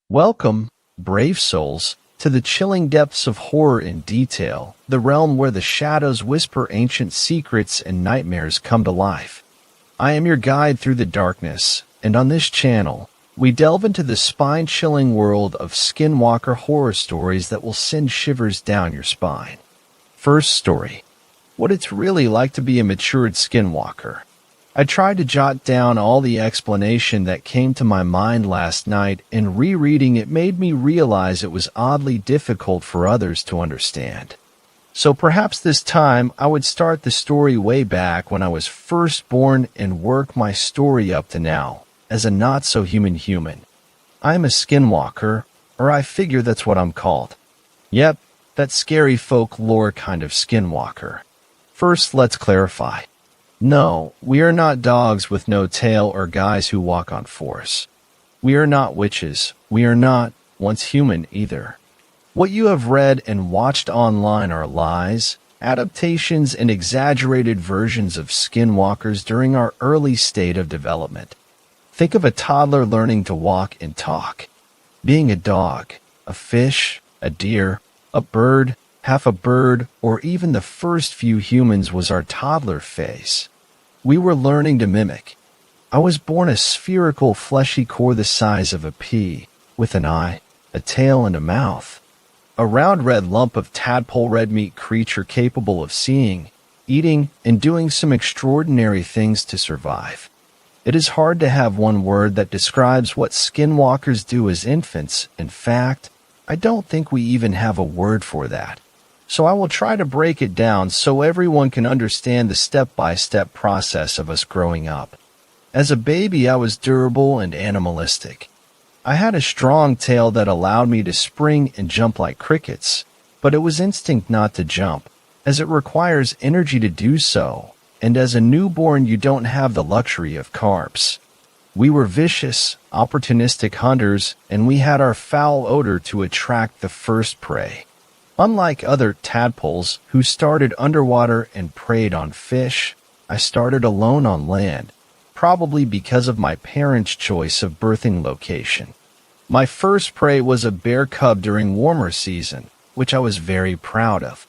Welcome, brave souls, to the chilling depths of horror in detail, the realm where the shadows whisper ancient secrets and nightmares come to life. I am your guide through the darkness, and on this channel, we delve into the spine-chilling world of Skinwalker horror stories that will send shivers down your spine. First story. What it's really like to be a matured Skinwalker. I tried to jot down all the explanation that came to my mind last night, and rereading it made me realize it was oddly difficult for others to understand. So perhaps this time I would start the story way back when I was first born and work my story up to now, as a not-so-human human. I'm a Skinwalker, or I figure that's what I'm called. Yep, that scary folklore kind of Skinwalker. First, let's clarify. No, we are not dogs with no tail or guys who walk on fours. We are not witches. We are not, once human, either. What you have read and watched online are lies, adaptations, and exaggerated versions of Skinwalkers during our early state of development. Think of a toddler learning to walk and talk. Being a dog, a fish, a deer, a bird, half a bird, or even the first few humans was our toddler phase. We were learning to mimic. I was born a spherical fleshy core the size of a pea, with an eye, a tail, and a mouth. A round red lump of tadpole red meat creature capable of seeing, eating, and doing some extraordinary things to survive. It is hard to have one word that describes what Skinwalkers do as infants. In fact, I don't think we even have a word for that. So I will try to break it down so everyone can understand the step-by-step process of us growing up. As a baby, I was durable and animalistic. I had a strong tail that allowed me to spring and jump like crickets, but it was instinct not to jump, as it requires energy to do so, and as a newborn you don't have the luxury of carbs. We were vicious, opportunistic hunters, and we had our foul odor to attract the first prey. Unlike other tadpoles who started underwater and preyed on fish, I started alone on land, probably because of my parents' choice of birthing location. My first prey was a bear cub during warmer season, which I was very proud of.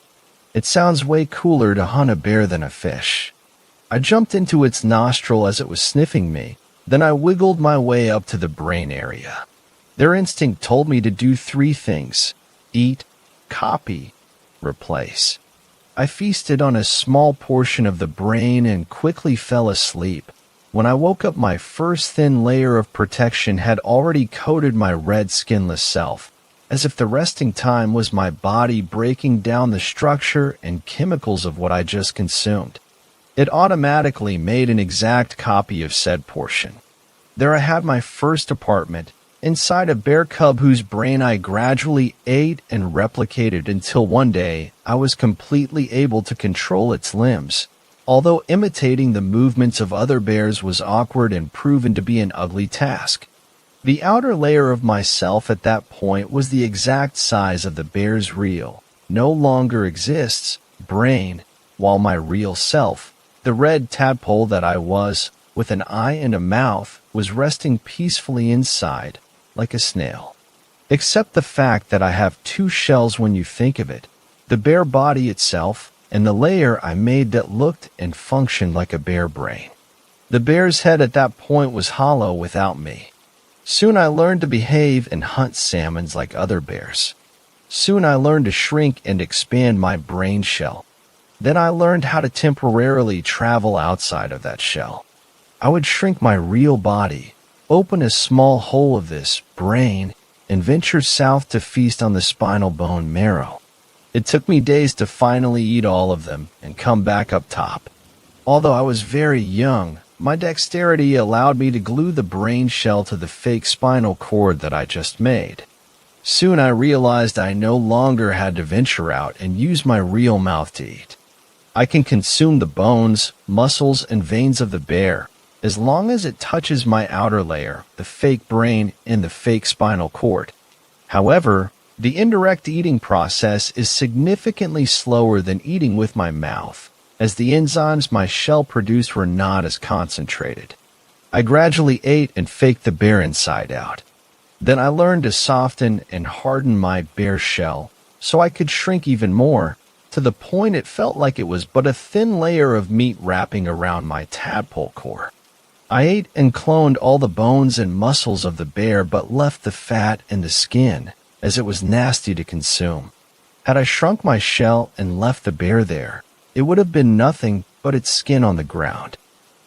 It sounds way cooler to hunt a bear than a fish. I jumped into its nostril as it was sniffing me, then I wiggled my way up to the brain area. Their instinct told me to do three things: eat, copy, replace. I feasted on a small portion of the brain and quickly fell asleep. When I woke up, my first thin layer of protection had already coated my red skinless self, as if the resting time was my body breaking down the structure and chemicals of what I just consumed. It automatically made an exact copy of said portion. There I had my first apartment, inside a bear cub whose brain I gradually ate and replicated until one day I was completely able to control its limbs, although imitating the movements of other bears was awkward and proven to be an ugly task. The outer layer of myself at that point was the exact size of the bear's real, no longer exists, brain, while my real self, the red tadpole that I was, with an eye and a mouth, was resting peacefully inside, like a snail. Except the fact that I have two shells when you think of it, the bear body itself, and the layer I made that looked and functioned like a bear brain. The bear's head at that point was hollow without me. Soon I learned to behave and hunt salmons like other bears. Soon I learned to shrink and expand my brain shell. Then I learned how to temporarily travel outside of that shell. I would shrink my real body, open a small hole of this brain, and venture south to feast on the spinal bone marrow. It took me days to finally eat all of them and come back up top. Although I was very young, my dexterity allowed me to glue the brain shell to the fake spinal cord that I just made. Soon I realized I no longer had to venture out and use my real mouth to eat. I can consume the bones, muscles, and veins of the bear, as long as it touches my outer layer, the fake brain, and the fake spinal cord. However, the indirect eating process is significantly slower than eating with my mouth, as the enzymes my shell produced were not as concentrated. I gradually ate and faked the bear inside out. Then I learned to soften and harden my bear shell so I could shrink even more, to the point it felt like it was but a thin layer of meat wrapping around my tadpole core. I ate and cloned all the bones and muscles of the bear but left the fat and the skin, as it was nasty to consume. Had I shrunk my shell and left the bear there, it would have been nothing but its skin on the ground.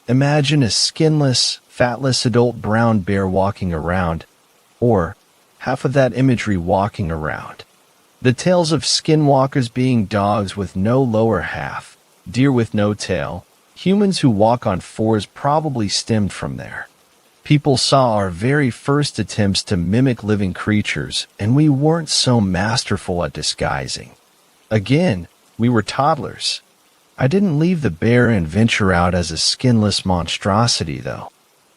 Imagine a skinless, fatless adult brown bear walking around, or half of that imagery walking around. The tales of skinwalkers being dogs with no lower half, deer with no tail, humans who walk on fours probably stemmed from there. People saw our very first attempts to mimic living creatures, and we weren't so masterful at disguising. Again, we were toddlers. I didn't leave the bear and venture out as a skinless monstrosity, though.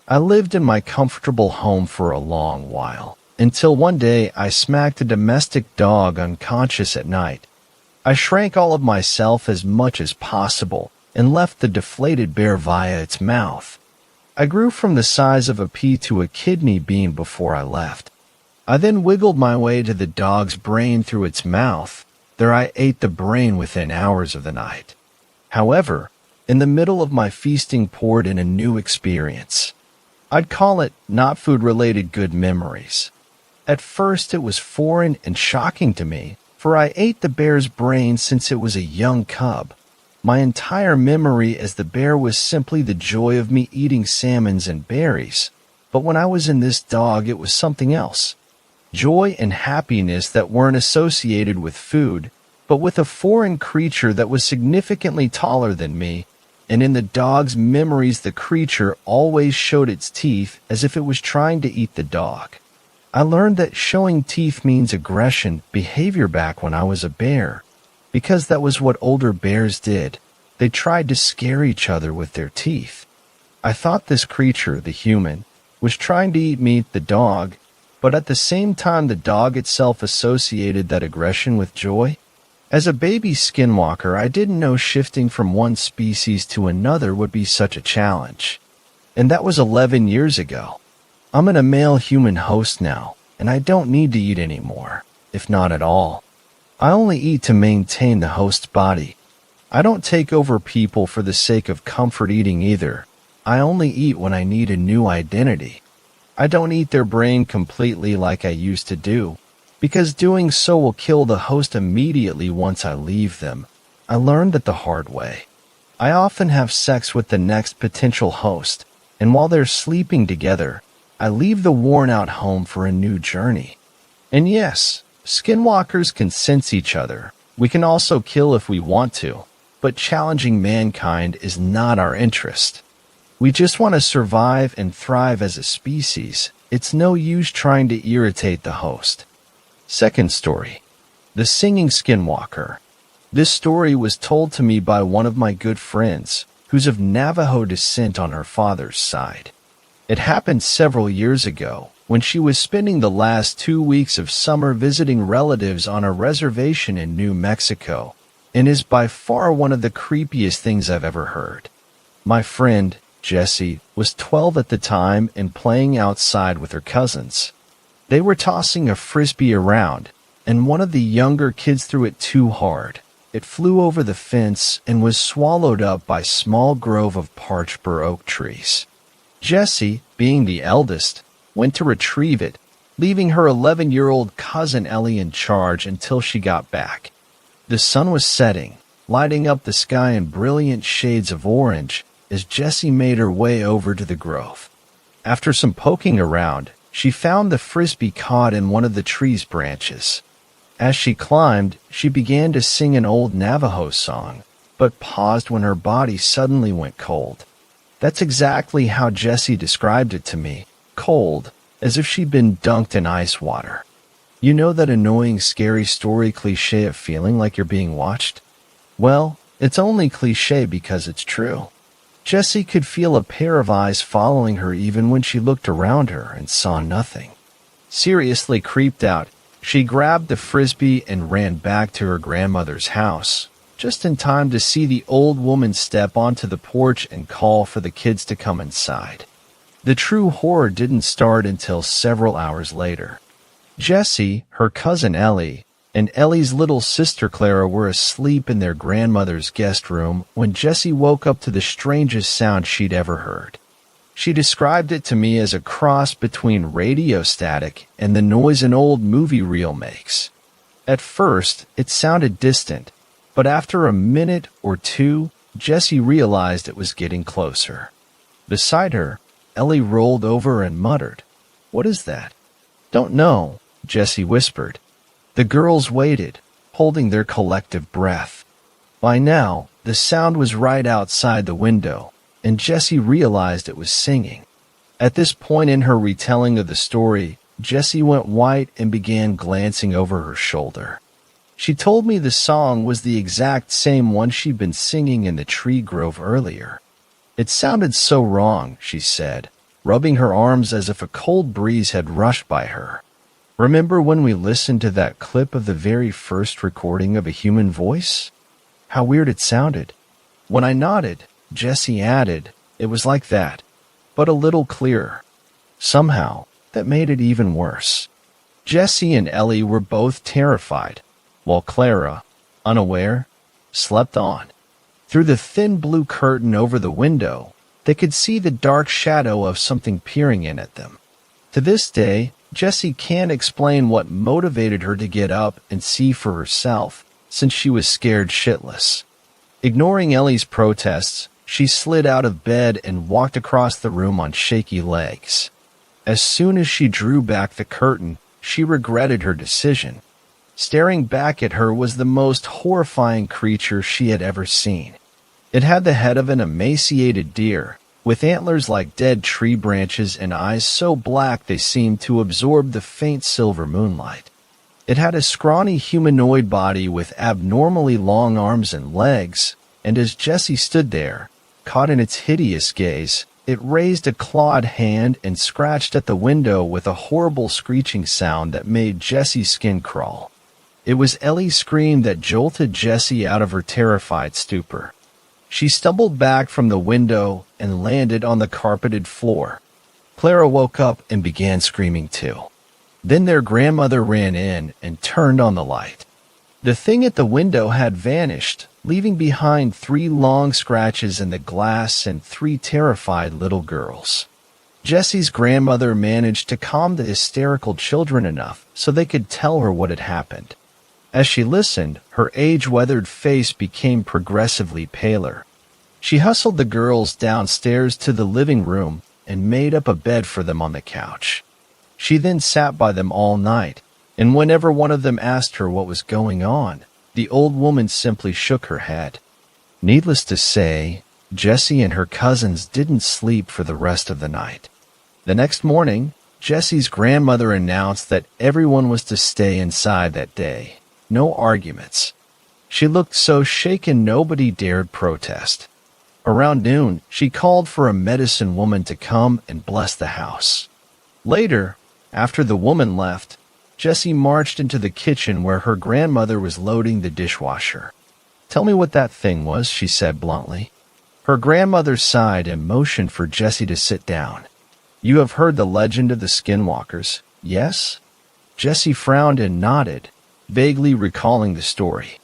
I lived in my comfortable home for a long while, until one day I smacked a domestic dog unconscious at night. I shrank all of myself as much as possible and left the deflated bear via its mouth. I grew from the size of a pea to a kidney bean before I left. I then wiggled my way to the dog's brain through its mouth. There I ate the brain within hours of the night. However, in the middle of my feasting poured in a new experience. I'd call it not food-related good memories. At first it was foreign and shocking to me, for I ate the bear's brain since it was a young cub. My entire memory as the bear was simply the joy of me eating salmons and berries. But when I was in this dog, it was something else. Joy and happiness that weren't associated with food, but with a foreign creature that was significantly taller than me, and in the dog's memories the creature always showed its teeth as if it was trying to eat the dog. I learned that showing teeth means aggression behavior back when I was a bear, because that was what older bears did. They tried to scare each other with their teeth. I thought this creature, the human, was trying to eat me, the dog, but at the same time the dog itself associated that aggression with joy. As a baby skinwalker, I didn't know shifting from one species to another would be such a challenge. And that was 11 years ago. I'm a male human host now, and I don't need to eat anymore, if not at all. I only eat to maintain the host's body. I don't take over people for the sake of comfort eating either. I only eat when I need a new identity. I don't eat their brain completely like I used to do, because doing so will kill the host immediately once I leave them. I learned that the hard way. I often have sex with the next potential host, and while they're sleeping together, I leave the worn-out home for a new journey. And yes, skinwalkers can sense each other. We can also kill if we want to, but challenging mankind is not our interest. We just want to survive and thrive as a species. It's no use trying to irritate the host. Second story. The Singing Skinwalker. This story was told to me by one of my good friends, who's of Navajo descent on her father's side. It happened several years ago, when she was spending the last 2 weeks of summer visiting relatives on a reservation in New Mexico, and is by far one of the creepiest things I've ever heard. My friend, Jessie, was 12 at the time and playing outside with her cousins. They were tossing a frisbee around, and one of the younger kids threw it too hard. It flew over the fence and was swallowed up by a small grove of parched bur oak trees. Jessie, being the eldest, went to retrieve it, leaving her 11-year-old cousin Ellie in charge until she got back. The sun was setting, lighting up the sky in brilliant shades of orange as Jessie made her way over to the grove. After some poking around, she found the frisbee caught in one of the tree's branches. As she climbed, she began to sing an old Navajo song, but paused when her body suddenly went cold. That's exactly how Jessie described it to me. Cold, as if she'd been dunked in ice water. You know that annoying, scary story cliche of feeling like you're being watched? Well, it's only cliche because it's true. Jessie could feel a pair of eyes following her even when she looked around her and saw nothing. Seriously creeped out, she grabbed the frisbee and ran back to her grandmother's house, just in time to see the old woman step onto the porch and call for the kids to come inside. The true horror didn't start until several hours later. Jessie, her cousin Ellie, and Ellie's little sister Clara were asleep in their grandmother's guest room when Jessie woke up to the strangest sound she'd ever heard. She described it to me as a cross between radio static and the noise an old movie reel makes. At first, it sounded distant, but after a minute or two, Jessie realized it was getting closer. Beside her, Ellie rolled over and muttered, "What is that?" "Don't know," Jessie whispered. The girls waited, holding their collective breath. By now, the sound was right outside the window, and Jessie realized it was singing. At this point in her retelling of the story, Jessie went white and began glancing over her shoulder. She told me the song was the exact same one she'd been singing in the tree grove earlier. It sounded so wrong, she said, rubbing her arms as if a cold breeze had rushed by her. "Remember when we listened to that clip of the very first recording of a human voice? How weird it sounded." When I nodded, Jessie added, "It was like that, but a little clearer. Somehow, that made it even worse." Jessie and Ellie were both terrified, while Clara, unaware, slept on. Through the thin blue curtain over the window, they could see the dark shadow of something peering in at them. To this day, Jessie can't explain what motivated her to get up and see for herself, since she was scared shitless. Ignoring Ellie's protests, she slid out of bed and walked across the room on shaky legs. As soon as she drew back the curtain, she regretted her decision. Staring back at her was the most horrifying creature she had ever seen. It had the head of an emaciated deer, with antlers like dead tree branches and eyes so black they seemed to absorb the faint silver moonlight. It had a scrawny humanoid body with abnormally long arms and legs, and as Jessie stood there, caught in its hideous gaze, it raised a clawed hand and scratched at the window with a horrible screeching sound that made Jessie's skin crawl. It was Ellie's scream that jolted Jessie out of her terrified stupor. She stumbled back from the window and landed on the carpeted floor. Clara woke up and began screaming too. Then their grandmother ran in and turned on the light. The thing at the window had vanished, leaving behind 3 long scratches in the glass and 3 terrified little girls. Jessie's grandmother managed to calm the hysterical children enough so they could tell her what had happened. As she listened, her age-weathered face became progressively paler. She hustled the girls downstairs to the living room and made up a bed for them on the couch. She then sat by them all night, and whenever one of them asked her what was going on, the old woman simply shook her head. Needless to say, Jessie and her cousins didn't sleep for the rest of the night. The next morning, Jessie's grandmother announced that everyone was to stay inside that day. No arguments. She looked so shaken nobody dared protest. Around noon, she called for a medicine woman to come and bless the house. Later, after the woman left, Jessie marched into the kitchen where her grandmother was loading the dishwasher. "Tell me what that thing was," she said bluntly. Her grandmother sighed and motioned for Jessie to sit down. "You have heard the legend of the Skinwalkers, yes?" Jessie frowned and nodded, vaguely recalling the story.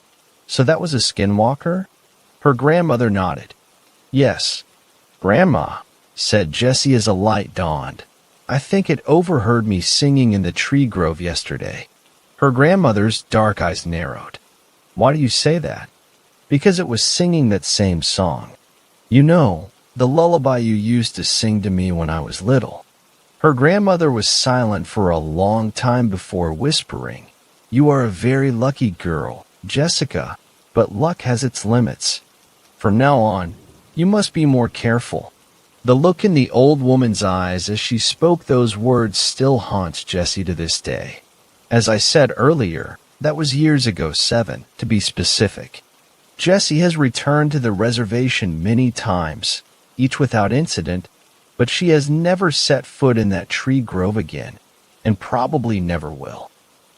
"So that was a skinwalker?" Her grandmother nodded. "Yes." "Grandma," said Jessie as a light dawned, "I think it overheard me singing in the tree grove yesterday." Her grandmother's dark eyes narrowed. "Why do you say that?" "Because it was singing that same song. You know, the lullaby you used to sing to me when I was little." Her grandmother was silent for a long time before whispering, "You are a very lucky girl, Jessica, but luck has its limits. From now on, you must be more careful." The look in the old woman's eyes as she spoke those words still haunts Jessie to this day. As I said earlier, that was years ago, 7, to be specific. Jessie has returned to the reservation many times, each without incident, but she has never set foot in that tree grove again, and probably never will.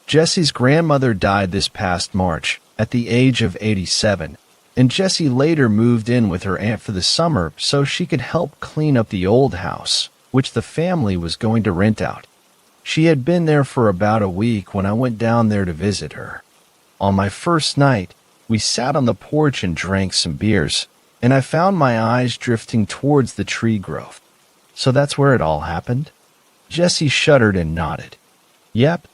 Jessie's grandmother died this past March, at the age of 87, and Jessie later moved in with her aunt for the summer so she could help clean up the old house, which the family was going to rent out. She had been there for about a week when I went down there to visit her. On my first night, we sat on the porch and drank some beers, and I found my eyes drifting towards the tree grove. So that's where it all happened? Jessie shuddered and nodded. Yep.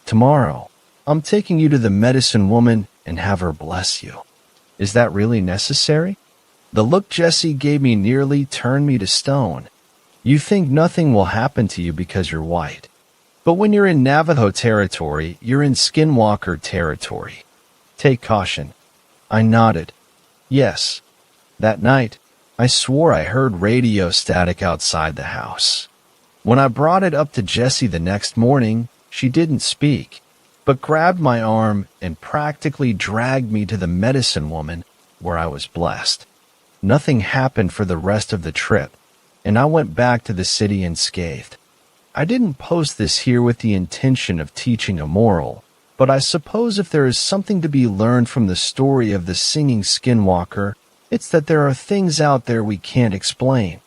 Tomorrow, I'm taking you to the medicine woman and have her bless you. Is that really necessary? The look Jessie gave me nearly turned me to stone. You think nothing will happen to you because you're white. But when you're in Navajo territory, you're in Skinwalker territory. Take caution. I nodded. Yes. That night, I swore I heard radio static outside the house. When I brought it up to Jessie the next morning, she didn't speak, but grabbed my arm and practically dragged me to the medicine woman, where I was blessed. Nothing happened for the rest of the trip, and I went back to the city unscathed. I didn't post this here with the intention of teaching a moral, but I suppose if there is something to be learned from the story of the singing Skinwalker, it's that there are things out there we can't explain.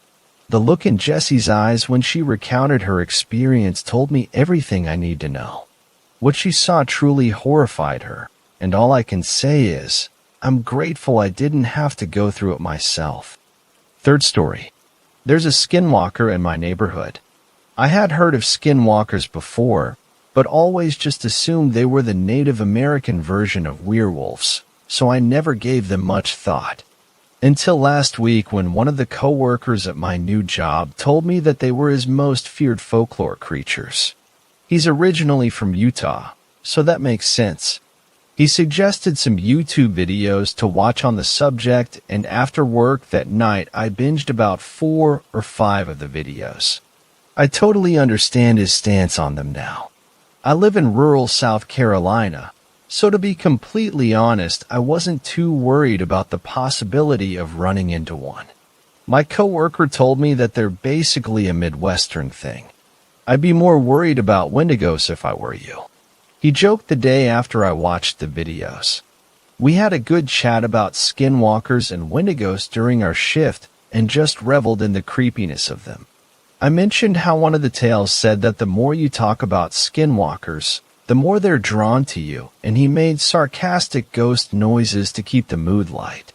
The look in Jessie's eyes when she recounted her experience told me everything I need to know. What she saw truly horrified her, and all I can say is, I'm grateful I didn't have to go through it myself. Third story. There's a Skinwalker in my neighborhood. I had heard of Skinwalkers before, but always just assumed they were the Native American version of werewolves, so I never gave them much thought. Until last week when one of the co-workers at my new job told me that they were his most feared folklore creatures. He's originally from Utah, so that makes sense. He suggested some YouTube videos to watch on the subject, and after work that night I binged about 4 or 5 of the videos. I totally understand his stance on them now. I live in rural South Carolina, so to be completely honest, I wasn't too worried about the possibility of running into one. My coworker told me that they're basically a Midwestern thing. I'd be more worried about Wendigos if I were you. He joked the day after I watched the videos. We had a good chat about Skinwalkers and Wendigos during our shift and just reveled in the creepiness of them. I mentioned how one of the tales said that the more you talk about Skinwalkers, the more they're drawn to you, and he made sarcastic ghost noises to keep the mood light.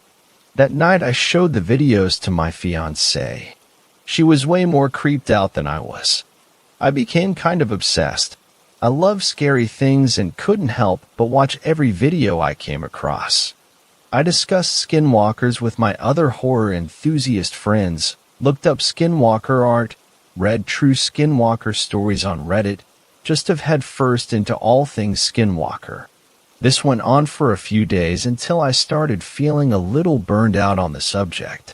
That night I showed the videos to my fiancée. She was way more creeped out than I was. I became kind of obsessed. I love scary things and couldn't help but watch every video I came across. I discussed Skinwalkers with my other horror enthusiast friends, looked up Skinwalker art, read true Skinwalker stories on Reddit, just to head first into all things Skinwalker. This went on for a few days until I started feeling a little burned out on the subject.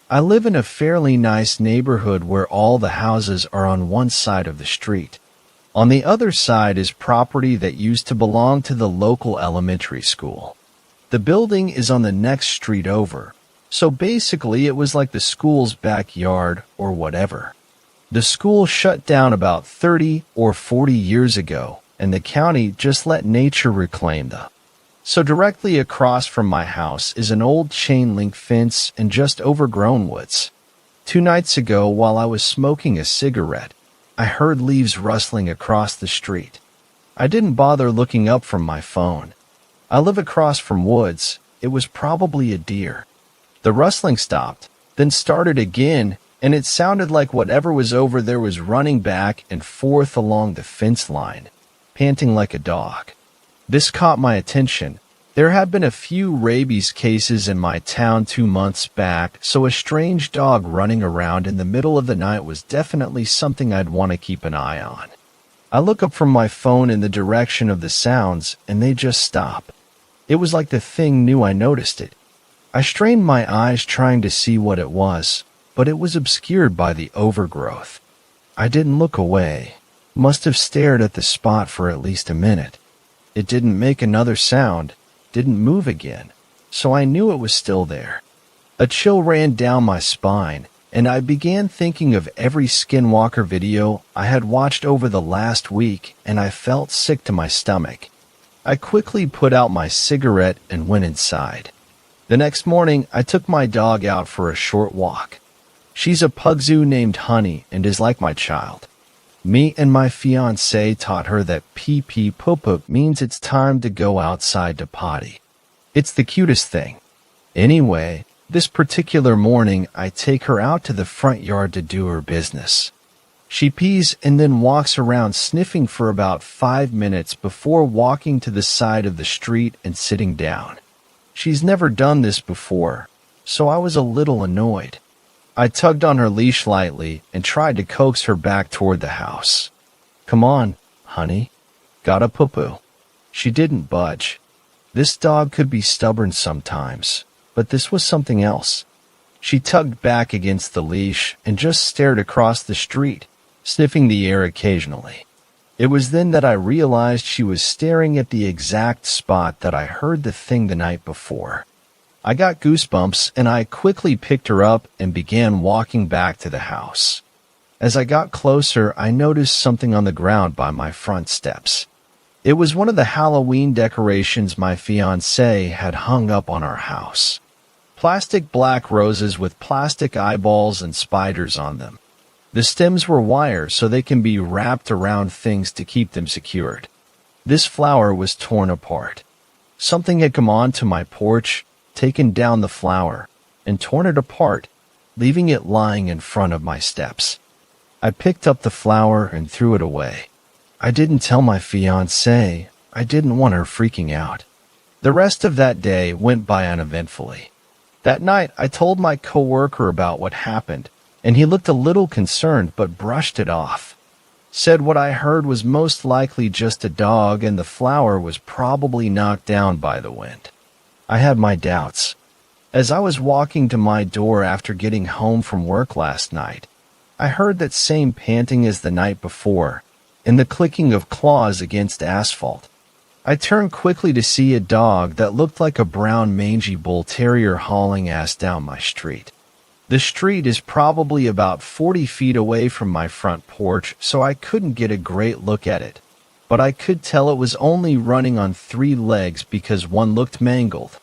I live in a fairly nice neighborhood where all the houses are on one side of the street. On the other side is property that used to belong to the local elementary school. The building is on the next street over, so basically it was like the school's backyard or whatever. The school shut down about 30 or 40 years ago, and the county just let nature reclaim them. So directly across from my house is an old chain-link fence and just overgrown woods. 2 nights ago, while I was smoking a cigarette, I heard leaves rustling across the street. I didn't bother looking up from my phone. I live across from woods. It was probably a deer. The rustling stopped, then started again, and it sounded like whatever was over there was running back and forth along the fence line, panting like a dog. This caught my attention. There had been a few rabies cases in my town 2 months back, so a strange dog running around in the middle of the night was definitely something I'd want to keep an eye on. I look up from my phone in the direction of the sounds, and they just stop. It was like the thing knew I noticed it. I strained my eyes trying to see what it was, but it was obscured by the overgrowth. I didn't look away. Must have stared at the spot for at least a minute. It didn't make another sound, didn't move again, so I knew it was still there. A chill ran down my spine, and I began thinking of every Skinwalker video I had watched over the last week, and I felt sick to my stomach. I quickly put out my cigarette and went inside. The next morning, I took my dog out for a short walk. She's a pugzoo named Honey and is like my child. Me and my fiancé taught her that pee-pee poop means it's time to go outside to potty. It's the cutest thing. Anyway, this particular morning I take her out to the front yard to do her business. She pees and then walks around sniffing for about 5 minutes before walking to the side of the street and sitting down. She's never done this before, so I was a little annoyed. I tugged on her leash lightly and tried to coax her back toward the house. Come on, honey. Gotta poo-poo. She didn't budge. This dog could be stubborn sometimes, but this was something else. She tugged back against the leash and just stared across the street, sniffing the air occasionally. It was then that I realized she was staring at the exact spot that I heard the thing the night before. I got goosebumps and I quickly picked her up and began walking back to the house. As I got closer, I noticed something on the ground by my front steps. It was one of the Halloween decorations my fiancé had hung up on our house. Plastic black roses with plastic eyeballs and spiders on them. The stems were wire so they can be wrapped around things to keep them secured. This flower was torn apart. Something had come onto my porch, taken down the flower, and torn it apart, leaving it lying in front of my steps. I picked up the flower and threw it away. I didn't tell my fiancée. I didn't want her freaking out. The rest of that day went by uneventfully. That night, I told my coworker about what happened, and he looked a little concerned but brushed it off. Said what I heard was most likely just a dog and the flower was probably knocked down by the wind. I had my doubts. As I was walking to my door after getting home from work last night, I heard that same panting as the night before, and the clicking of claws against asphalt. I turned quickly to see a dog that looked like a brown mangy bull terrier hauling ass down my street. The street is probably about 40 feet away from my front porch, so I couldn't get a great look at it. But I could tell it was only running on 3 legs because one looked mangled.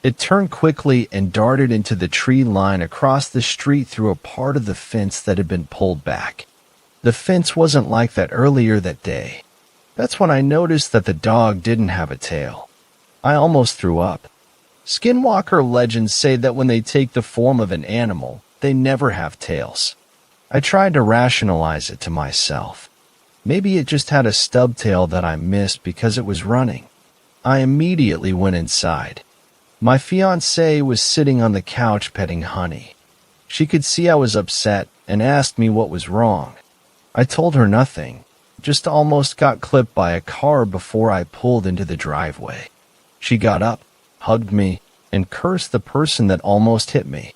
It turned quickly and darted into the tree line across the street through a part of the fence that had been pulled back. The fence wasn't like that earlier that day. That's when I noticed that the dog didn't have a tail. I almost threw up. Skinwalker legends say that when they take the form of an animal, they never have tails. I tried to rationalize it to myself. Maybe it just had a stub tail that I missed because it was running. I immediately went inside. My fiancée was sitting on the couch petting Honey. She could see I was upset and asked me what was wrong. I told her nothing, just almost got clipped by a car before I pulled into the driveway. She got up, hugged me, and cursed the person that almost hit me.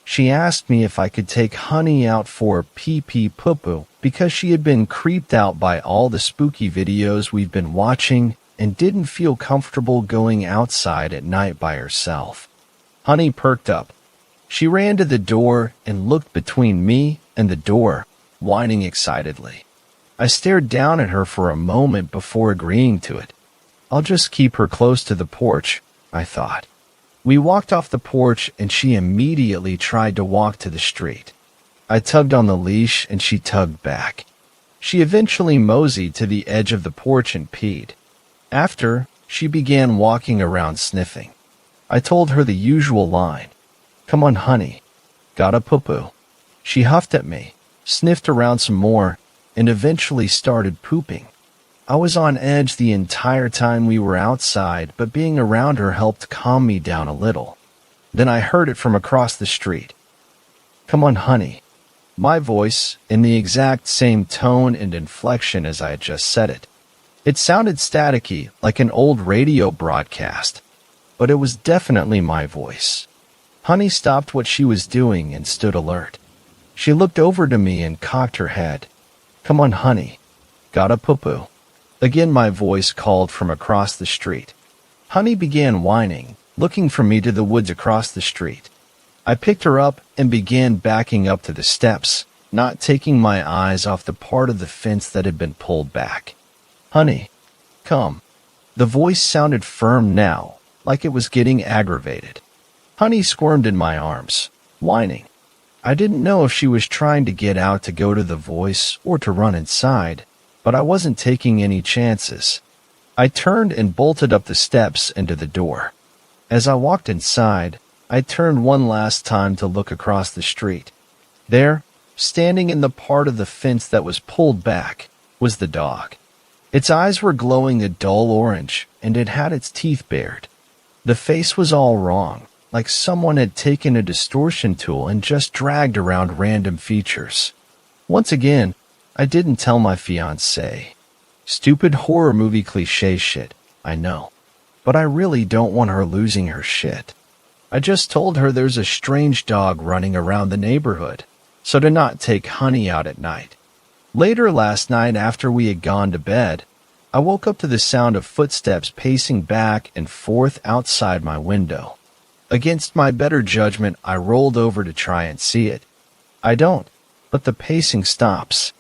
She asked me if I could take Honey out for pee-pee poo-poo because she had been creeped out by all the spooky videos we've been watching and didn't feel comfortable going outside at night by herself. Honey perked up. She ran to the door and looked between me and the door, whining excitedly. I stared down at her for a moment before agreeing to it. I'll just keep her close to the porch, I thought. We walked off the porch and she immediately tried to walk to the street. I tugged on the leash and she tugged back. She eventually moseyed to the edge of the porch and peed. After, she began walking around sniffing. I told her the usual line. Come on, honey. Gotta poo-poo. She huffed at me, sniffed around some more, and eventually started pooping. I was on edge the entire time we were outside, but being around her helped calm me down a little. Then I heard it from across the street. Come on, honey. My voice, in the exact same tone and inflection as I had just said it. It sounded staticky, like an old radio broadcast, but it was definitely my voice. Honey stopped what she was doing and stood alert. She looked over to me and cocked her head. Come on, honey. Gotta poo-poo. Again my voice called from across the street. Honey began whining, looking from me to the woods across the street. I picked her up and began backing up to the steps, not taking my eyes off the part of the fence that had been pulled back. Honey, come. The voice sounded firm now, like it was getting aggravated. Honey squirmed in my arms, whining. I didn't know if she was trying to get out to go to the voice or to run inside, but I wasn't taking any chances. I turned and bolted up the steps into the door. As I walked inside, I turned one last time to look across the street. There, standing in the part of the fence that was pulled back, was the dog. Its eyes were glowing a dull orange, and it had its teeth bared. The face was all wrong, like someone had taken a distortion tool and just dragged around random features. Once again, I didn't tell my fiancée. Stupid horror movie cliché shit, I know. But I really don't want her losing her shit. I just told her there's a strange dog running around the neighborhood, so to not take Honey out at night. Later last night, after we had gone to bed, I woke up to the sound of footsteps pacing back and forth outside my window. Against my better judgment, I rolled over to try and see it. I don't, but the pacing stops.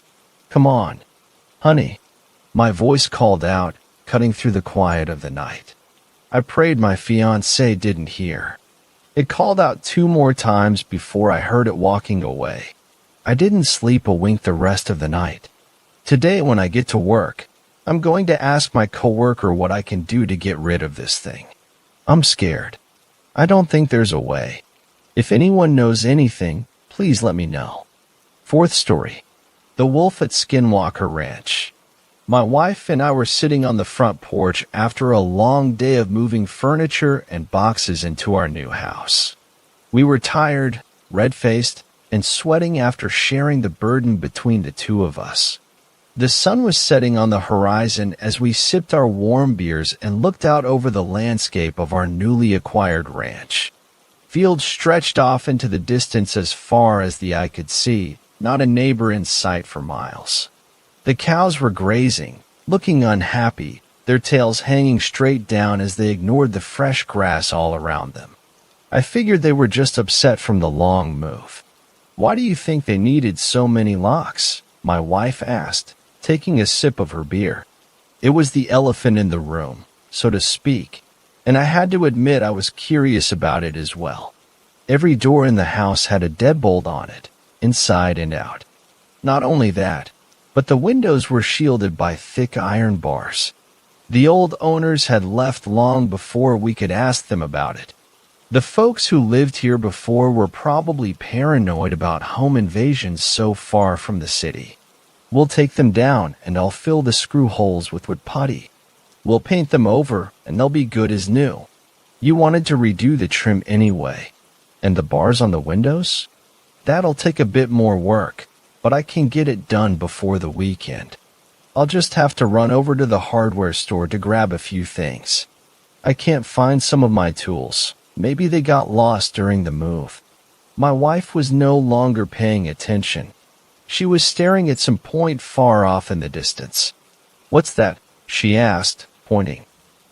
Come on, honey, my voice called out, cutting through the quiet of the night. I prayed my fiancée didn't hear. It called out 2 more times before I heard it walking away. I didn't sleep a wink the rest of the night. Today, when I get to work, I'm going to ask my coworker what I can do to get rid of this thing. I'm scared. I don't think there's a way. If anyone knows anything, please let me know. 4th story. The Wolf at Skinwalker Ranch. My wife and I were sitting on the front porch after a long day of moving furniture and boxes into our new house. We were tired, red-faced, and sweating after sharing the burden between the two of us. The sun was setting on the horizon as we sipped our warm beers and looked out over the landscape of our newly acquired ranch. Fields stretched off into the distance as far as the eye could see, not a neighbor in sight for miles. The cows were grazing, looking unhappy, their tails hanging straight down as they ignored the fresh grass all around them. I figured they were just upset from the long move. "Why do you think they needed so many locks?" my wife asked, taking a sip of her beer. It was the elephant in the room, so to speak, and I had to admit I was curious about it as well. Every door in the house had a deadbolt on it, inside and out. Not only that, but the windows were shielded by thick iron bars. The old owners had left long before we could ask them about it. The folks who lived here before were probably paranoid about home invasions so far from the city. "We'll take them down, and I'll fill the screw holes with wood putty. We'll paint them over, and they'll be good as new. You wanted to redo the trim anyway. And the bars on the windows? That'll take a bit more work, but I can get it done before the weekend. I'll just have to run over to the hardware store to grab a few things. I can't find some of my tools. Maybe they got lost during the move." My wife was no longer paying attention. She was staring at some point far off in the distance. "What's that?" she asked, pointing.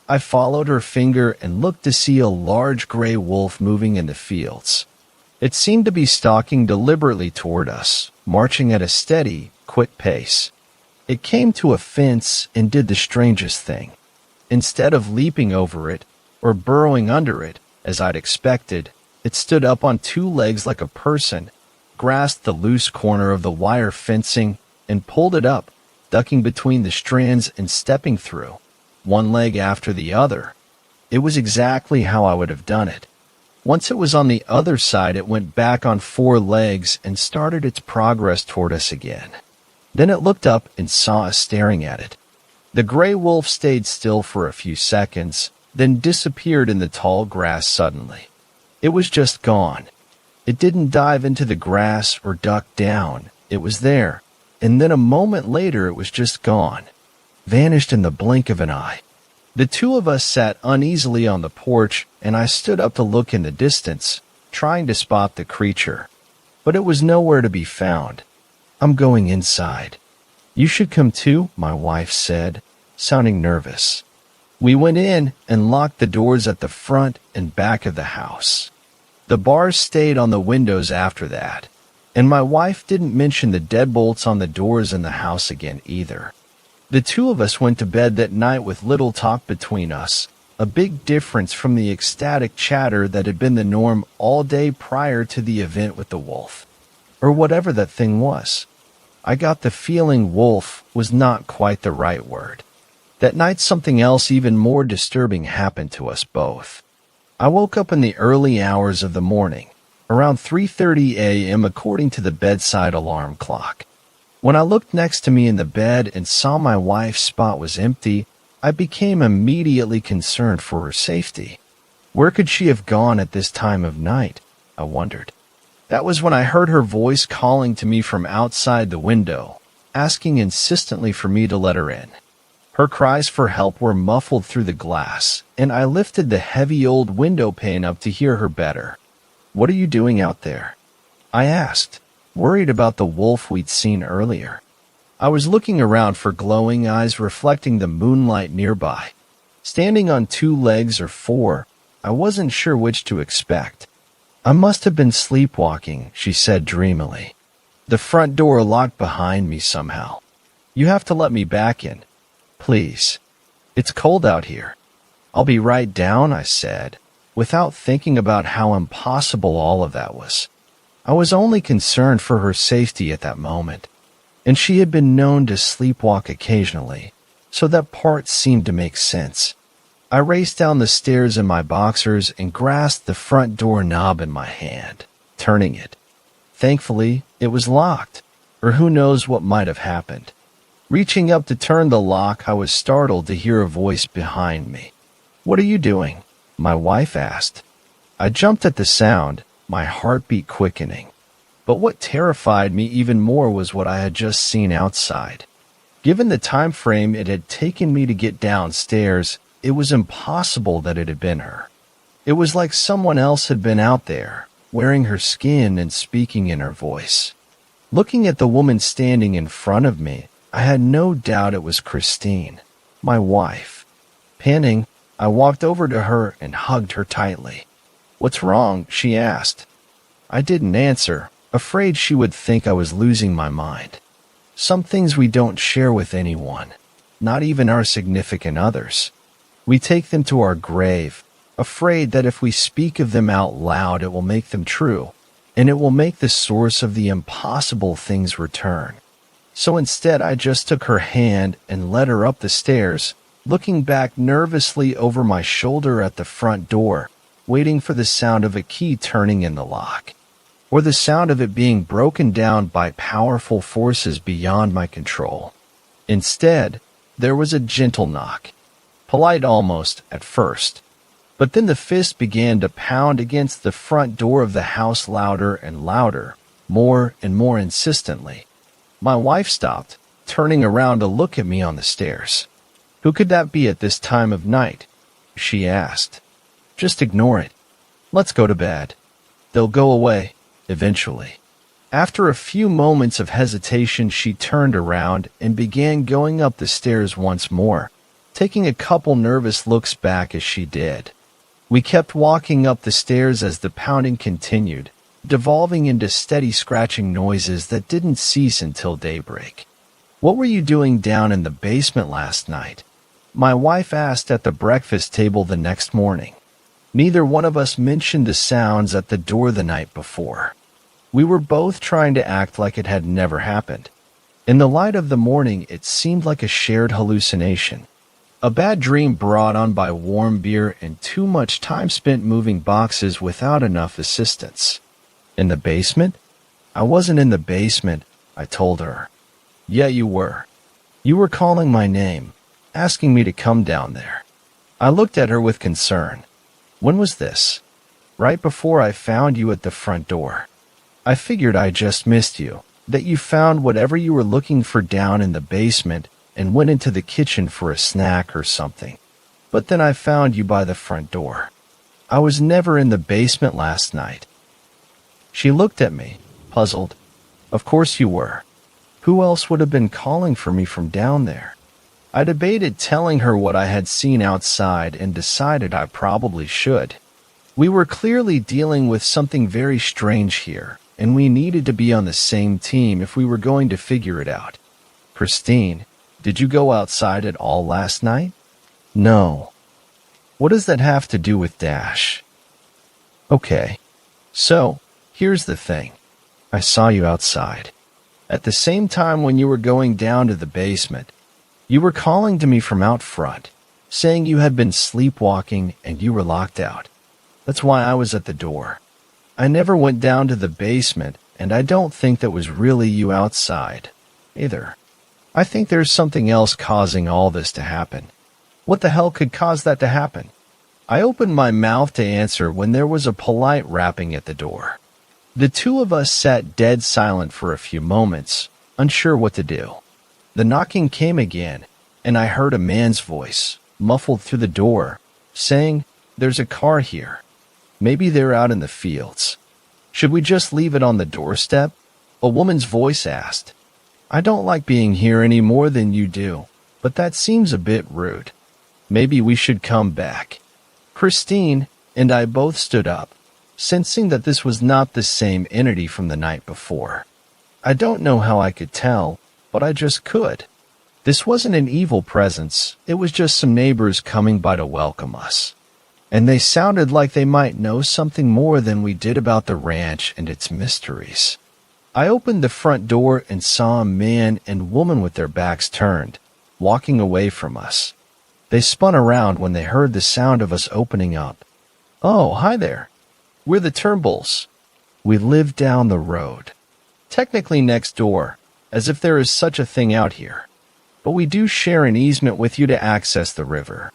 I followed her finger and looked to see a large gray wolf moving in the fields. It seemed to be stalking deliberately toward us, marching at a steady, quick pace. It came to a fence and did the strangest thing. Instead of leaping over it or burrowing under it, as I'd expected, it stood up on 2 legs like a person, grasped the loose corner of the wire fencing, and pulled it up, ducking between the strands and stepping through, one leg after the other. It was exactly how I would have done it. Once it was on the other side, it went back on 4 legs and started its progress toward us again. Then it looked up and saw us staring at it. The gray wolf stayed still for a few seconds, then disappeared in the tall grass suddenly. It was just gone. It didn't dive into the grass or duck down. It was there, and then a moment later it was just gone. Vanished in the blink of an eye. The 2 of us sat uneasily on the porch, and I stood up to look in the distance, trying to spot the creature. But it was nowhere to be found. "I'm going inside." "You should come too," my wife said, sounding nervous. We went in and locked the doors at the front and back of the house. The bars stayed on the windows after that, and my wife didn't mention the deadbolts on the doors in the house again either. The 2 of us went to bed that night with little talk between us, a big difference from the ecstatic chatter that had been the norm all day prior to the event with the wolf. or whatever that thing was. I got the feeling wolf was not quite the right word. That night something else even more disturbing happened to us both. I woke up in the early hours of the morning, around 3:30 a.m. according to the bedside alarm clock. When I looked next to me in the bed and saw my wife's spot was empty, I became immediately concerned for her safety. Where could she have gone at this time of night? I wondered. That was when I heard her voice calling to me from outside the window, asking insistently for me to let her in. Her cries for help were muffled through the glass, and I lifted the heavy old window pane up to hear her better. "What are you doing out there?" I asked, worried about the wolf we'd seen earlier. I was looking around for glowing eyes reflecting the moonlight nearby. Standing on 2 legs or 4, I wasn't sure which to expect. "I must have been sleepwalking," she said dreamily. "The front door locked behind me somehow. You have to let me back in. Please. It's cold out here." "I'll be right down," I said, without thinking about how impossible all of that was. I was only concerned for her safety at that moment, and she had been known to sleepwalk occasionally, so that part seemed to make sense. I raced down the stairs in my boxers and grasped the front door knob in my hand, turning it. Thankfully, it was locked, or who knows what might have happened. Reaching up to turn the lock, I was startled to hear a voice behind me. "What are you doing?" my wife asked. I jumped at the sound, my heartbeat quickening. But what terrified me even more was what I had just seen outside. Given the time frame it had taken me to get downstairs, it was impossible that it had been her. It was like someone else had been out there, wearing her skin and speaking in her voice. Looking at the woman standing in front of me, I had no doubt it was Christine, my wife. Panting, I walked over to her and hugged her tightly. "What's wrong?" she asked. I didn't answer, afraid she would think I was losing my mind. Some things we don't share with anyone, not even our significant others. We take them to our grave, afraid that if we speak of them out loud it will make them true, and it will make the source of the impossible things return. So instead I just took her hand and led her up the stairs, looking back nervously over my shoulder at the front door, waiting for the sound of a key turning in the lock, or the sound of it being broken down by powerful forces beyond my control. Instead, there was a gentle knock, polite almost at first, but then the fist began to pound against the front door of the house louder and louder, more and more insistently. My wife stopped, turning around to look at me on the stairs. "Who could that be at this time of night?" she asked. "Just ignore it. Let's go to bed. They'll go away, eventually." After a few moments of hesitation, she turned around and began going up the stairs once more, taking a couple nervous looks back as she did. We kept walking up the stairs as the pounding continued, devolving into steady scratching noises that didn't cease until daybreak. "What were you doing down in the basement last night?" my wife asked at the breakfast table the next morning. Neither one of us mentioned the sounds at the door the night before. We were both trying to act like it had never happened. In the light of the morning, it seemed like a shared hallucination. A bad dream brought on by warm beer and too much time spent moving boxes without enough assistance. "In the basement?" "I wasn't in the basement," I told her. "Yeah, you were. You were calling my name, asking me to come down there." I looked at her with concern. "When was this?" "Right before I found you at the front door. I figured I just missed you, that you found whatever you were looking for down in the basement and went into the kitchen for a snack or something. But then I found you by the front door. I was never in the basement last night." She looked at me, puzzled. "Of course you were. Who else would have been calling for me from down there?" I debated telling her what I had seen outside and decided I probably should. We were clearly dealing with something very strange here, and we needed to be on the same team if we were going to figure it out. "Christine, did you go outside at all last night?" "No." "What does that have to do with Dash?" "Okay. So, here's the thing. I saw you outside. At the same time when you were going down to the basement, you were calling to me from out front, saying you had been sleepwalking and you were locked out. That's why I was at the door. I never went down to the basement, and I don't think that was really you outside, either. I think there's something else causing all this to happen. What the hell could cause that to happen? I opened my mouth to answer when there was a polite rapping at the door. The two of us sat dead silent for a few moments, unsure what to do. The knocking came again, and I heard a man's voice, muffled through the door, saying, "There's a car here. Maybe they're out in the fields. Should we just leave it on the doorstep?" A woman's voice asked. "I don't like being here any more than you do, but that seems a bit rude. Maybe we should come back." Christine and I both stood up, sensing that this was not the same entity from the night before. I don't know how I could tell, but I just could. This wasn't an evil presence, it was just some neighbors coming by to welcome us. And they sounded like they might know something more than we did about the ranch and its mysteries. I opened the front door and saw a man and woman with their backs turned, walking away from us. They spun around when they heard the sound of us opening up. "Oh, hi there. We're the Turnbulls. We live down the road. Technically next door, as if there is such a thing out here. But we do share an easement with you to access the river.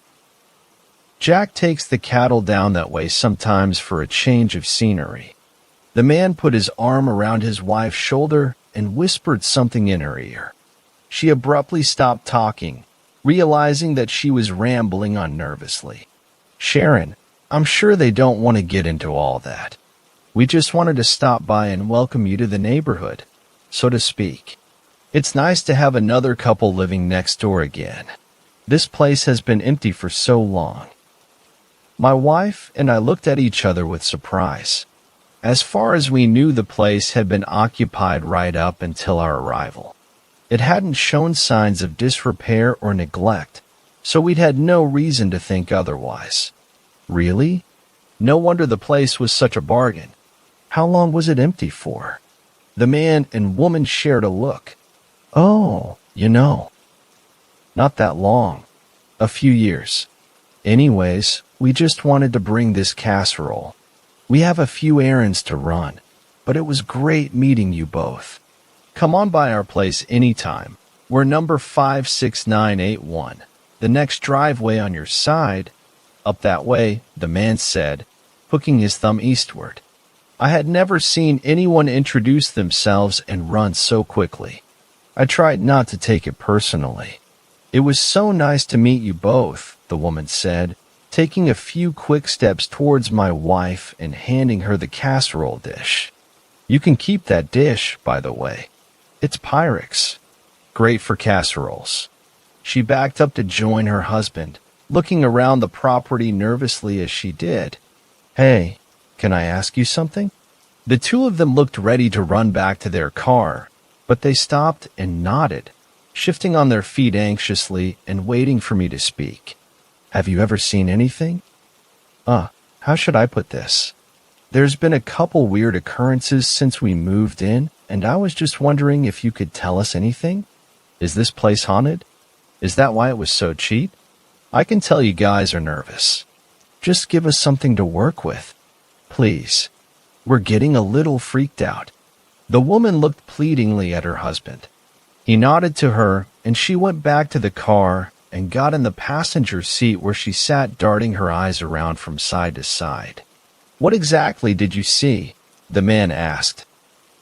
Jack takes the cattle down that way sometimes for a change of scenery." The man put his arm around his wife's shoulder and whispered something in her ear. She abruptly stopped talking, realizing that she was rambling on nervously. "Sharon, I'm sure they don't want to get into all that. We just wanted to stop by and welcome you to the neighborhood, so to speak. It's nice to have another couple living next door again. This place has been empty for so long." My wife and I looked at each other with surprise. As far as we knew, the place had been occupied right up until our arrival. It hadn't shown signs of disrepair or neglect, so we'd had no reason to think otherwise. Really? No wonder the place was such a bargain. How long was it empty for? The man and woman shared a look. "Oh, not that long. A few years. Anyways, we just wanted to bring this casserole. We have a few errands to run, but it was great meeting you both. Come on by our place anytime. We're number 56981. The next driveway on your side. Up that way," the man said, hooking his thumb eastward. I had never seen anyone introduce themselves and run so quickly. I tried not to take it personally. "It was so nice to meet you both," the woman said, taking a few quick steps towards my wife and handing her the casserole dish. "You can keep that dish, by the way. It's Pyrex. Great for casseroles." She backed up to join her husband, looking around the property nervously as she did. "Hey, can I ask you something?" The two of them looked ready to run back to their car, but they stopped and nodded, shifting on their feet anxiously and waiting for me to speak. "Have you ever seen anything?" How should I put this? There's been a couple weird occurrences since we moved in, and I was just wondering if you could tell us anything. Is this place haunted? Is that why it was so cheap? I can tell you guys are nervous. Just give us something to work with. Please. We're getting a little freaked out." The woman looked pleadingly at her husband. He nodded to her, and she went back to the car and got in the passenger seat where she sat darting her eyes around from side to side. "What exactly did you see?" the man asked.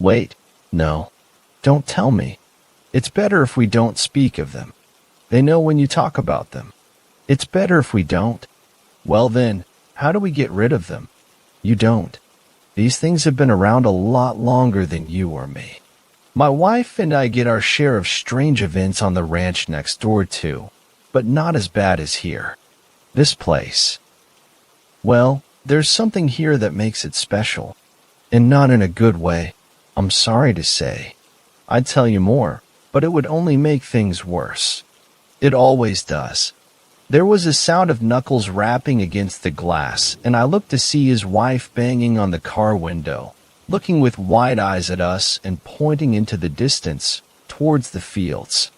"Wait, no. Don't tell me. It's better if we don't speak of them. They know when you talk about them. It's better if we don't." "Well then, how do we get rid of them?" "You don't. These things have been around a lot longer than you or me. My wife and I get our share of strange events on the ranch next door too, but not as bad as here. This place. Well, there's something here that makes it special, and not in a good way, I'm sorry to say. I'd tell you more, but it would only make things worse. It always does." There was a sound of knuckles rapping against the glass, and I looked to see his wife banging on the car window, looking with wide eyes at us and pointing into the distance towards the fields.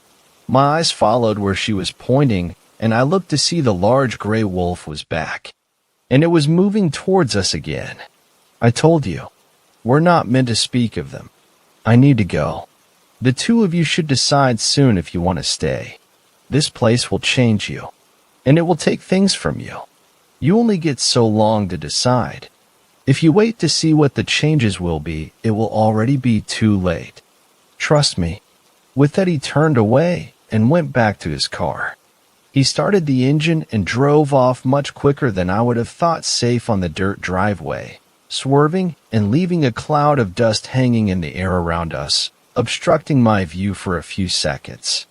My eyes followed where she was pointing, and I looked to see the large gray wolf was back, and it was moving towards us again. I told you, we're not meant to speak of them. I need to go. The two of you should decide soon if you want to stay. This place will change you, and it will take things from you. You only get so long to decide. If you wait to see what the changes will be, it will already be too late. Trust me." With that, he turned away and went back to his car. He started the engine and drove off much quicker than I would have thought, safe on the dirt driveway, swerving and leaving a cloud of dust hanging in the air around us, obstructing my view for a few seconds.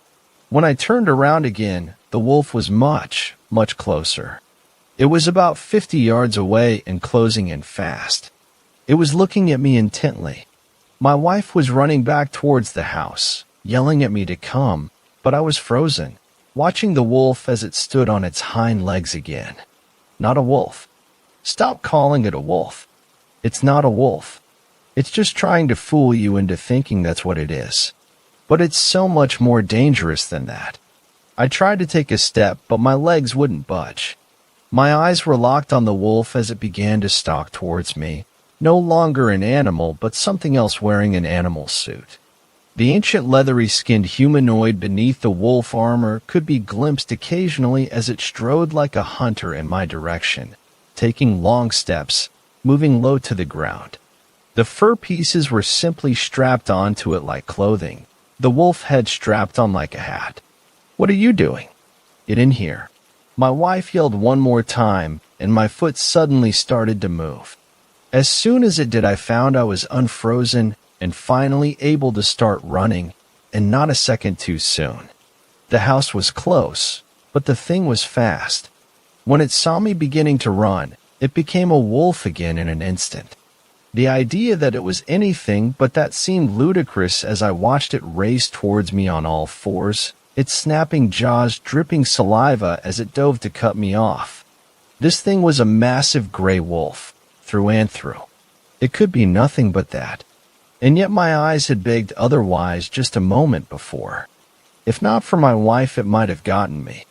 When I turned around again, the wolf was much, much closer. It was about 50 yards away and closing in fast. It was looking at me intently. My wife was running back towards the house, yelling at me to come, but I was frozen, watching the wolf as it stood on its hind legs again. Not a wolf. Stop calling it a wolf. It's not a wolf. It's just trying to fool you into thinking that's what it is. But it's so much more dangerous than that. I tried to take a step, but my legs wouldn't budge. My eyes were locked on the wolf as it began to stalk towards me, no longer an animal, but something else wearing an animal suit. The ancient leathery-skinned humanoid beneath the wolf armor could be glimpsed occasionally as it strode like a hunter in my direction, taking long steps, moving low to the ground. The fur pieces were simply strapped onto it like clothing, the wolf head strapped on like a hat. "What are you doing? Get in here." My wife yelled one more time, and my foot suddenly started to move. As soon as it did, I found I was unfrozen and finally able to start running, and not a second too soon. The house was close, but the thing was fast. When it saw me beginning to run, it became a wolf again in an instant. The idea that it was anything but that seemed ludicrous as I watched it race towards me on all fours, its snapping jaws dripping saliva as it dove to cut me off. This thing was a massive gray wolf, through and through. It could be nothing but that. And yet my eyes had begged otherwise just a moment before. If not for my wife, it might have gotten me.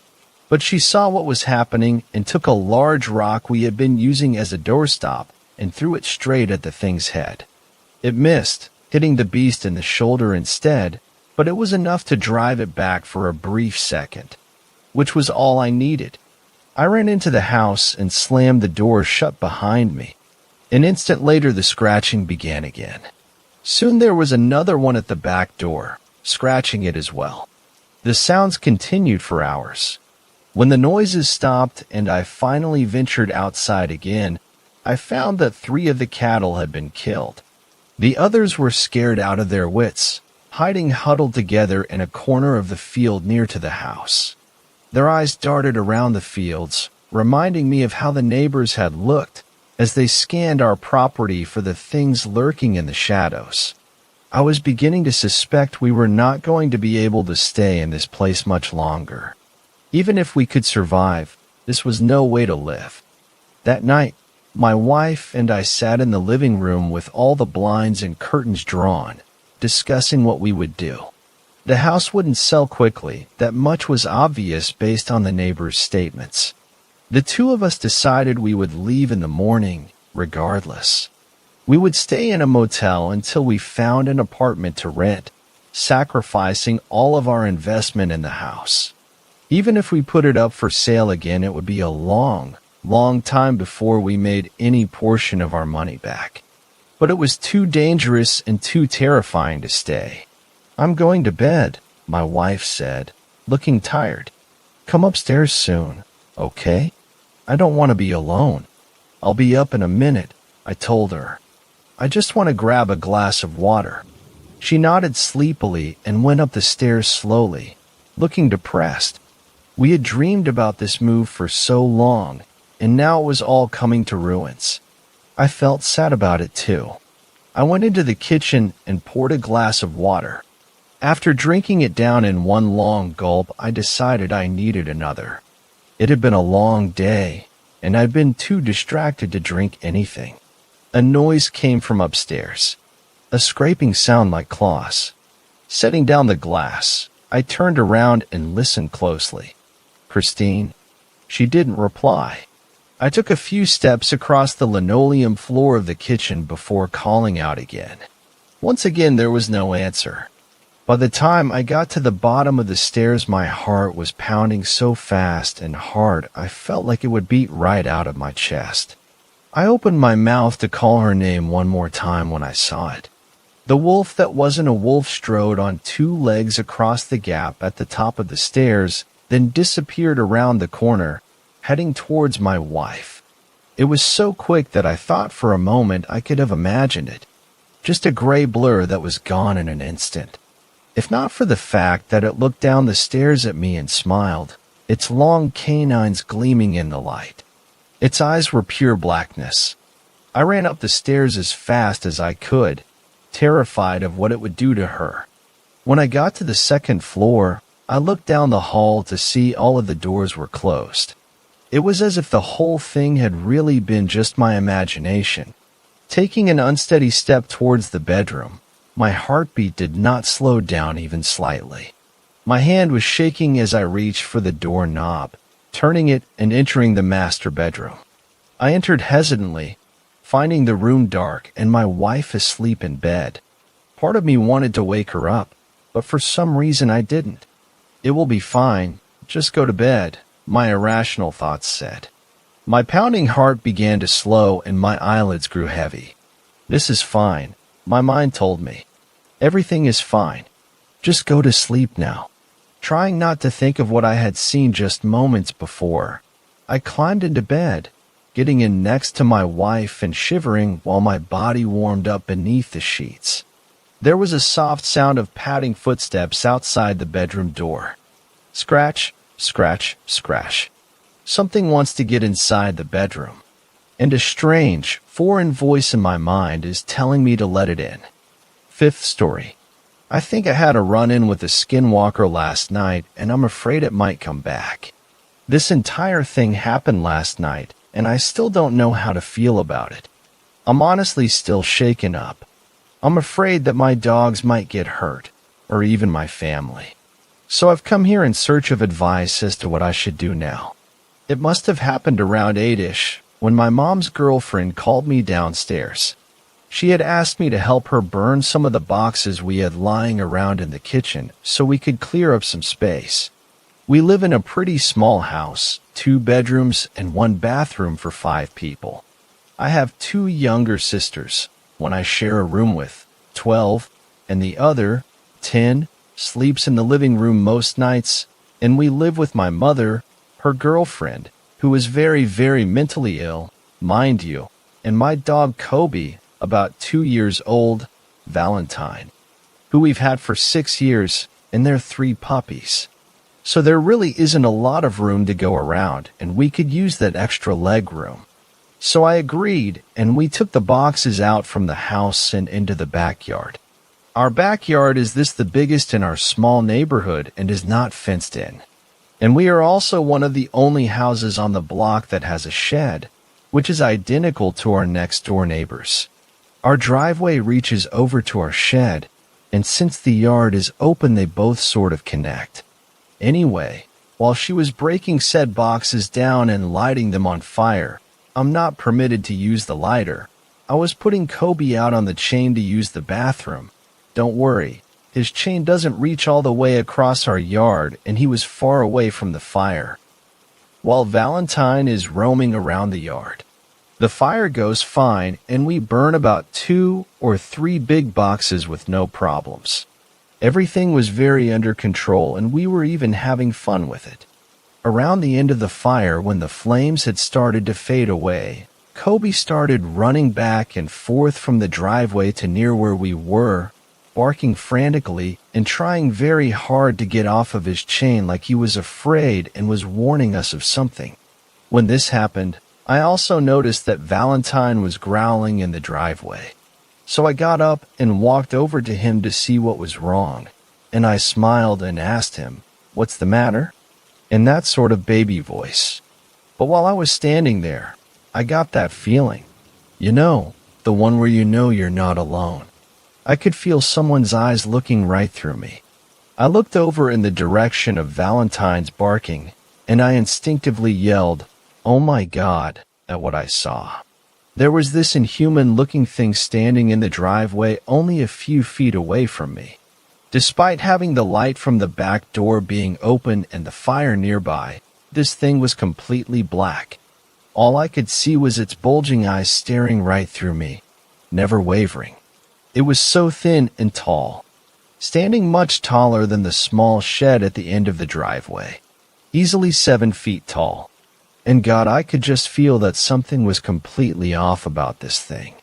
But she saw what was happening and took a large rock we had been using as a doorstop and threw it straight at the thing's head. It missed, hitting the beast in the shoulder instead, but it was enough to drive it back for a brief second, which was all I needed. I ran into the house and slammed the door shut behind me. An instant later, the scratching began again. Soon there was another one at the back door, scratching it as well. The sounds continued for hours. When the noises stopped and I finally ventured outside again, I found that 3 of the cattle had been killed. The others were scared out of their wits, hiding huddled together in a corner of the field near to the house. Their eyes darted around the fields, reminding me of how the neighbors had looked as they scanned our property for the things lurking in the shadows. I was beginning to suspect we were not going to be able to stay in this place much longer. Even if we could survive, this was no way to live. That night, my wife and I sat in the living room with all the blinds and curtains drawn, discussing what we would do. The house wouldn't sell quickly, that much was obvious based on the neighbors' statements. The two of us decided we would leave in the morning, regardless. We would stay in a motel until we found an apartment to rent, sacrificing all of our investment in the house. Even if we put it up for sale again, it would be a long, long time before we made any portion of our money back. But it was too dangerous and too terrifying to stay. "I'm going to bed," my wife said, looking tired. "Come upstairs soon, okay? I don't want to be alone." "I'll be up in a minute," I told her. "I just want to grab a glass of water." She nodded sleepily and went up the stairs slowly, looking depressed. We had dreamed about this move for so long, and now it was all coming to ruins. I felt sad about it too. I went into the kitchen and poured a glass of water. After drinking it down in one long gulp, I decided I needed another. It had been a long day, and I'd been too distracted to drink anything. A noise came from upstairs, a scraping sound like claws. Setting down the glass, I turned around and listened closely. Christine? She didn't reply. I took a few steps across the linoleum floor of the kitchen before calling out again. Once again, there was no answer. By the time I got to the bottom of the stairs, my heart was pounding so fast and hard I felt like it would beat right out of my chest. I opened my mouth to call her name one more time when I saw it. The wolf that wasn't a wolf strode on two legs across the gap at the top of the stairs, then disappeared around the corner, heading towards my wife. It was so quick that I thought for a moment I could have imagined it. Just a gray blur that was gone in an instant. If not for the fact that it looked down the stairs at me and smiled, its long canines gleaming in the light. Its eyes were pure blackness. I ran up the stairs as fast as I could, terrified of what it would do to her. When I got to the second floor, I looked down the hall to see all of the doors were closed. It was as if the whole thing had really been just my imagination. Taking an unsteady step towards the bedroom, my heartbeat did not slow down even slightly. My hand was shaking as I reached for the doorknob, turning it and entering the master bedroom. I entered hesitantly, finding the room dark and my wife asleep in bed. Part of me wanted to wake her up, but for some reason I didn't. "It will be fine. Just go to bed," my irrational thoughts said. My pounding heart began to slow and my eyelids grew heavy. "This is fine," my mind told me. "Everything is fine. Just go to sleep now." Trying not to think of what I had seen just moments before, I climbed into bed, getting in next to my wife and shivering while my body warmed up beneath the sheets. There was a soft sound of padding footsteps outside the bedroom door. Scratch, scratch, scratch. Something wants to get inside the bedroom. And a strange, foreign voice in my mind is telling me to let it in. Fifth story. I think I had a run-in with a Skinwalker last night, and I'm afraid it might come back. This entire thing happened last night, and I still don't know how to feel about it. I'm honestly still shaken up. I'm afraid that my dogs might get hurt, or even my family. So I've come here in search of advice as to what I should do now. It must have happened around 8-ish, when my mom's girlfriend called me downstairs. She had asked me to help her burn some of the boxes we had lying around in the kitchen so we could clear up some space. We live in a pretty small house, 2 bedrooms and 1 bathroom for 5 people. I have 2 younger sisters, one I share a room with, 12, and the other, 10, sleeps in the living room most nights, and we live with my mother, her girlfriend, who is very, very mentally ill, mind you, and my dog Kobe, about 2 years old, Valentine, who we've had for 6 years, and their 3 puppies. So there really isn't a lot of room to go around, and we could use that extra leg room. So I agreed, and we took the boxes out from the house and into the backyard. Our backyard is the biggest in our small neighborhood and is not fenced in. And we are also one of the only houses on the block that has a shed, which is identical to our next-door neighbors. Our driveway reaches over to our shed, and since the yard is open, they both sort of connect. Anyway, while she was breaking said boxes down and lighting them on fire, I'm not permitted to use the lighter. I was putting Kobe out on the chain to use the bathroom. Don't worry, his chain doesn't reach all the way across our yard, and he was far away from the fire. While Valentine is roaming around the yard, the fire goes fine, and we burn about 2 or 3 big boxes with no problems. Everything was very under control, and we were even having fun with it. Around the end of the fire, when the flames had started to fade away, Kobe started running back and forth from the driveway to near where we were, barking frantically and trying very hard to get off of his chain like he was afraid and was warning us of something. When this happened, I also noticed that Valentine was growling in the driveway. So I got up and walked over to him to see what was wrong, and I smiled and asked him, "What's the matter?" in that sort of baby voice. But while I was standing there, I got that feeling. You know, the one where you know you're not alone. I could feel someone's eyes looking right through me. I looked over in the direction of Valentine's barking, and I instinctively yelled, "Oh my God," at what I saw. There was this inhuman-looking thing standing in the driveway only a few feet away from me. Despite having the light from the back door being open and the fire nearby, this thing was completely black. All I could see was its bulging eyes staring right through me, never wavering. It was so thin and tall, standing much taller than the small shed at the end of the driveway, easily 7 feet tall. And God, I could just feel that something was completely off about this thing.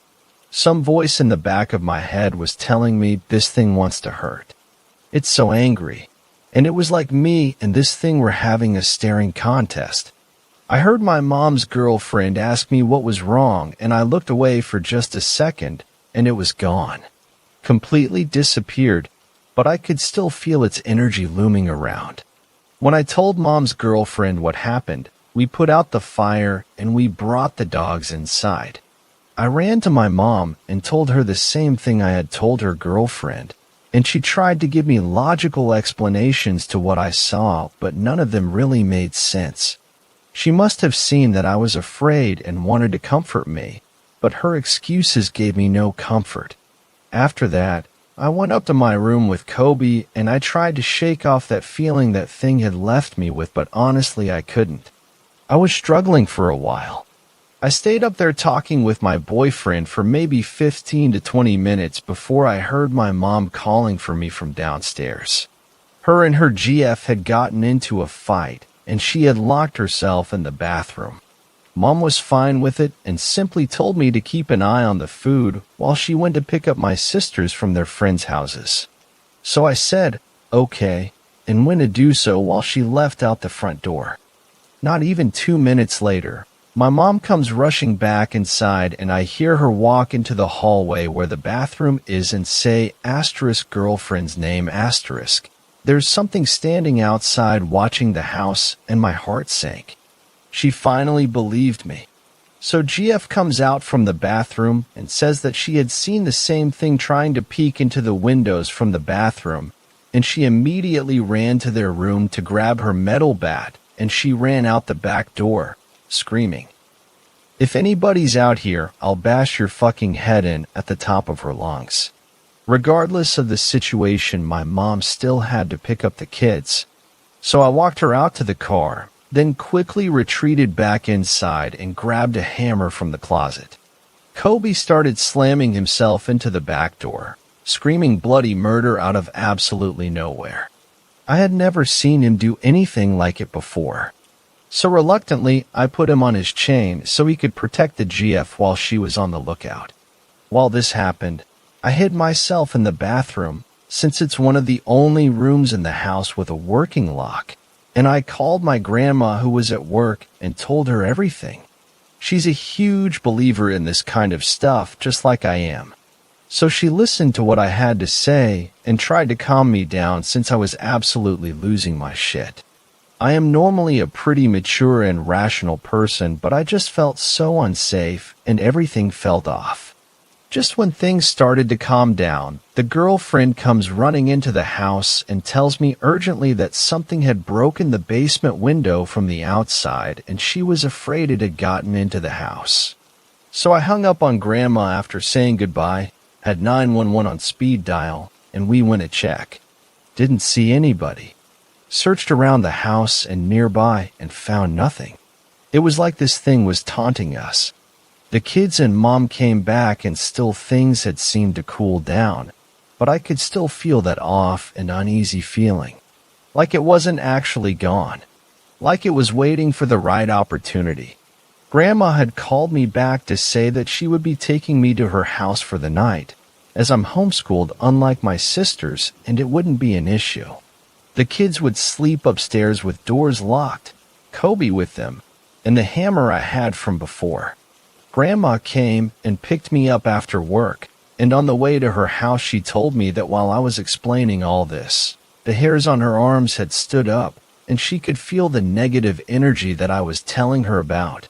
Some voice in the back of my head was telling me this thing wants to hurt. It's so angry. And it was like me and this thing were having a staring contest. I heard my mom's girlfriend ask me what was wrong, and I looked away for just a second, and it was gone. Completely disappeared, but I could still feel its energy looming around. When I told mom's girlfriend what happened, we put out the fire and we brought the dogs inside. I ran to my mom and told her the same thing I had told her girlfriend, and she tried to give me logical explanations to what I saw, but none of them really made sense. She must have seen that I was afraid and wanted to comfort me, but her excuses gave me no comfort. After that, I went up to my room with Kobe and I tried to shake off that feeling that thing had left me with, but honestly I couldn't. I was struggling for a while. I stayed up there talking with my boyfriend for maybe 15 to 20 minutes before I heard my mom calling for me from downstairs. Her and her GF had gotten into a fight, and she had locked herself in the bathroom. Mom was fine with it and simply told me to keep an eye on the food while she went to pick up my sisters from their friends' houses. So I said, okay, and went to do so while she left out the front door. Not even 2 minutes later, my mom comes rushing back inside and I hear her walk into the hallway where the bathroom is and say *girlfriend's name*. There's something standing outside watching the house and my heart sank. She finally believed me. So GF comes out from the bathroom and says that she had seen the same thing trying to peek into the windows from the bathroom, and she immediately ran to their room to grab her metal bat, and she ran out the back door, screaming. If anybody's out here, I'll bash your fucking head in at the top of her lungs. Regardless of the situation, my mom still had to pick up the kids. So I walked her out to the car, then quickly retreated back inside and grabbed a hammer from the closet. Kobe started slamming himself into the back door, screaming bloody murder out of absolutely nowhere. I had never seen him do anything like it before. So reluctantly, I put him on his chain so he could protect the GF while she was on the lookout. While this happened, I hid myself in the bathroom, since it's one of the only rooms in the house with a working lock, and I called my grandma who was at work and told her everything. She's a huge believer in this kind of stuff, just like I am. So she listened to what I had to say and tried to calm me down since I was absolutely losing my shit. I am normally a pretty mature and rational person, but I just felt so unsafe and everything felt off. Just when things started to calm down, the girlfriend comes running into the house and tells me urgently that something had broken the basement window from the outside and she was afraid it had gotten into the house. So I hung up on Grandma after saying goodbye, had 911 on speed dial, and we went to check. Didn't see anybody. Searched around the house and nearby and found nothing. It was like this thing was taunting us. The kids and Mom came back and still things had seemed to cool down, but I could still feel that off and uneasy feeling. Like it wasn't actually gone. Like it was waiting for the right opportunity. Grandma had called me back to say that she would be taking me to her house for the night, as I'm homeschooled unlike my sisters, and it wouldn't be an issue. The kids would sleep upstairs with doors locked, Kobe with them, and the hammer I had from before. Grandma came and picked me up after work, and on the way to her house she told me that while I was explaining all this, the hairs on her arms had stood up, and she could feel the negative energy that I was telling her about.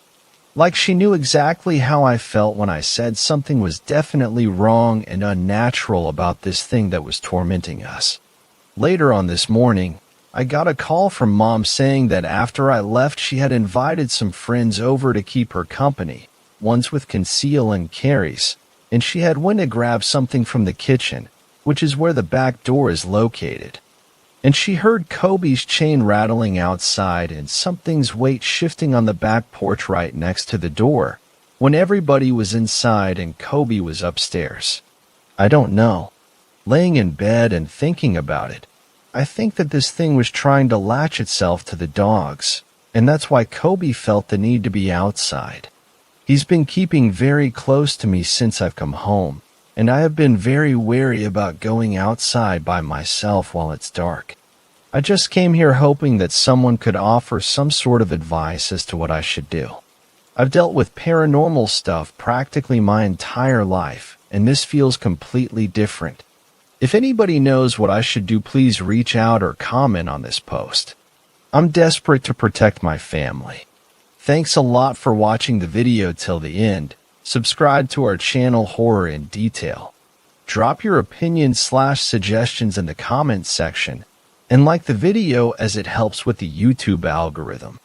Like she knew exactly how I felt when I said something was definitely wrong and unnatural about this thing that was tormenting us. Later on this morning, I got a call from Mom saying that after I left she had invited some friends over to keep her company, ones with conceal and carries, and she had went to grab something from the kitchen, which is where the back door is located. And she heard Kobe's chain rattling outside and something's weight shifting on the back porch right next to the door, when everybody was inside and Kobe was upstairs. I don't know. Laying in bed and thinking about it, I think that this thing was trying to latch itself to the dogs, and that's why Kobe felt the need to be outside. He's been keeping very close to me since I've come home, and I have been very wary about going outside by myself while it's dark. I just came here hoping that someone could offer some sort of advice as to what I should do. I've dealt with paranormal stuff practically my entire life, and this feels completely different. If anybody knows what I should do, please reach out or comment on this post. I'm desperate to protect my family. Thanks a lot for watching the video till the end. Subscribe to our channel Horror in Detail. Drop your opinions/suggestions in the comments section, and like the video as it helps with the YouTube algorithm.